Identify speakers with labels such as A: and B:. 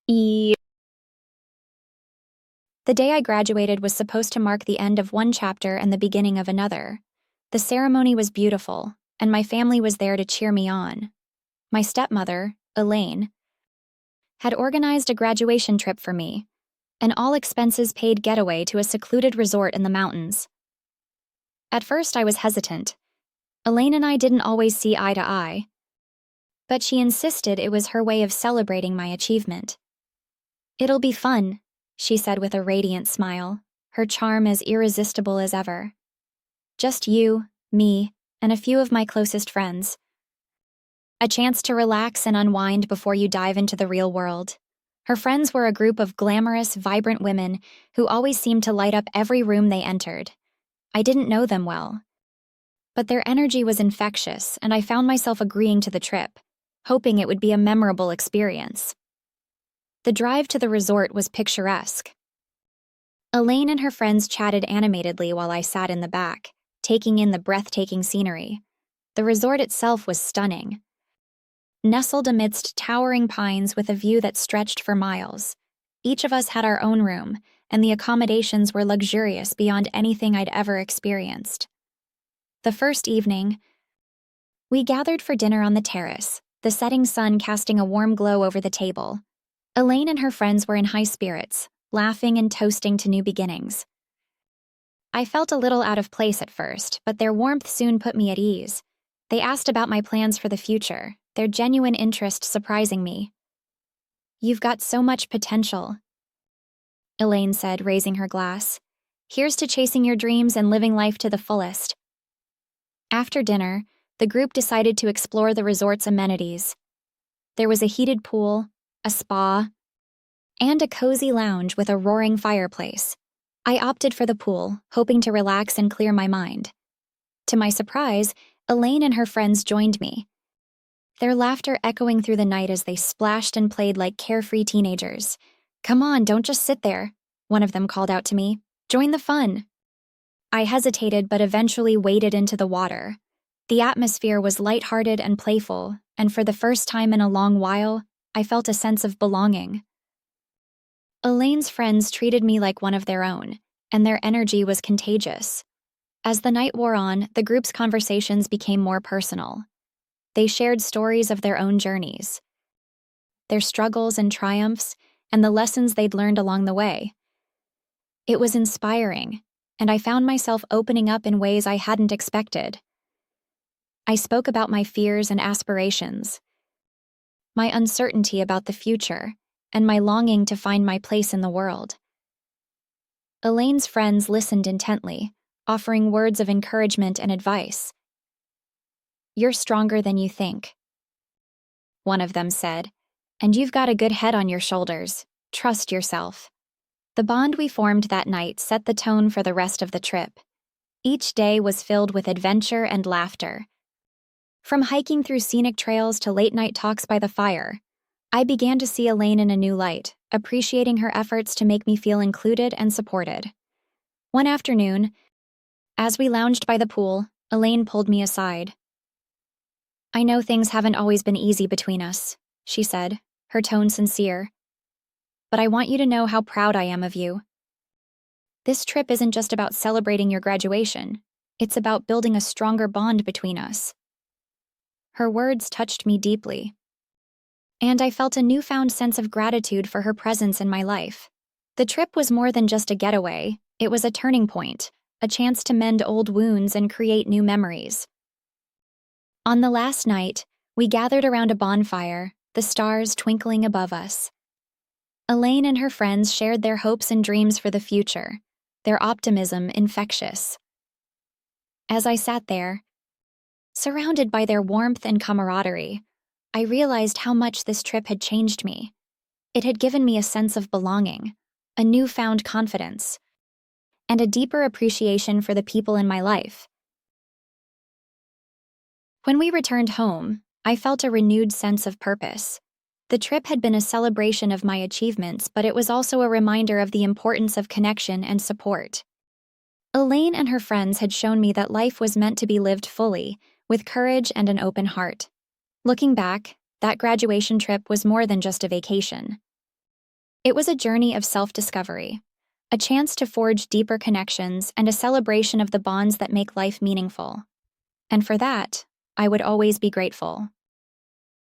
A: The day I graduated was supposed to mark the end of one chapter and the beginning of another. The ceremony was beautiful, and my family was there to cheer me on. My stepmother, Elaine, had organized a graduation trip for me, an all-expenses-paid getaway to a secluded resort in the mountains. At first I was hesitant. Elaine and I didn't always see eye to eye, but she insisted it was her way of celebrating my achievement. "It'll be fun," she said with a radiant smile, her charm as irresistible as ever. "Just you, me, and a few of my closest friends. A chance to relax and unwind before you dive into the real world." Her friends were a group of glamorous, vibrant women who always seemed to light up every room they entered. I didn't know them well, but their energy was infectious, and I found myself agreeing to the trip, hoping it would be a memorable experience. The drive to the resort was picturesque. Elaine and her friends chatted animatedly while I sat in the back, taking in the breathtaking scenery. The resort itself was stunning. Nestled amidst towering pines with a view that stretched for miles, each of us had our own room, and the accommodations were luxurious beyond anything I'd ever experienced. The first evening, we gathered for dinner on the terrace, the setting sun casting a warm glow over the table. Elaine and her friends were in high spirits, laughing and toasting to new beginnings. I felt a little out of place at first, but their warmth soon put me at ease. They asked about my plans for the future, their genuine interest surprising me. "You've got so much potential," Elaine said, raising her glass. "Here's to chasing your dreams and living life to the fullest." After dinner, the group decided to explore the resort's amenities. There was a heated pool, a spa, and a cozy lounge with a roaring fireplace. I opted for the pool, hoping to relax and clear my mind. To my surprise, Elaine and her friends joined me, their laughter echoing through the night as they splashed and played like carefree teenagers. "Come on, don't just sit there," one of them called out to me. "Join the fun." I hesitated but eventually waded into the water. The atmosphere was lighthearted and playful, and for the first time in a long while, I felt a sense of belonging. Elaine's friends treated me like one of their own, and their energy was contagious. As the night wore on, the group's conversations became more personal. They shared stories of their own journeys, their struggles and triumphs, and the lessons they'd learned along the way. It was inspiring, and I found myself opening up in ways I hadn't expected. I spoke about my fears and aspirations, my uncertainty about the future, and my longing to find my place in the world. Elaine's friends listened intently, offering words of encouragement and advice. "You're stronger than you think," one of them said, "and you've got a good head on your shoulders. Trust yourself." The bond we formed that night set the tone for the rest of the trip. Each day was filled with adventure and laughter. From hiking through scenic trails to late-night talks by the fire, I began to see Elaine in a new light, appreciating her efforts to make me feel included and supported. One afternoon, as we lounged by the pool, Elaine pulled me aside. "I know things haven't always been easy between us," she said, her tone sincere. "But I want you to know how proud I am of you. This trip isn't just about celebrating your graduation, it's about building a stronger bond between us." Her words touched me deeply, and I felt a newfound sense of gratitude for her presence in my life. The trip was more than just a getaway, it was a turning point, a chance to mend old wounds and create new memories. On the last night, we gathered around a bonfire, the stars twinkling above us. Elaine and her friends shared their hopes and dreams for the future, their optimism infectious. As I sat there, surrounded by their warmth and camaraderie, I realized how much this trip had changed me. It had given me a sense of belonging, a newfound confidence, and a deeper appreciation for the people in my life. When we returned home, I felt a renewed sense of purpose. The trip had been a celebration of my achievements, but it was also a reminder of the importance of connection and support. Elaine and her friends had shown me that life was meant to be lived fully, with courage and an open heart. Looking back, that graduation trip was more than just a vacation. It was a journey of self-discovery, a chance to forge deeper connections and a celebration of the bonds that make life meaningful. And for that, I would always be grateful.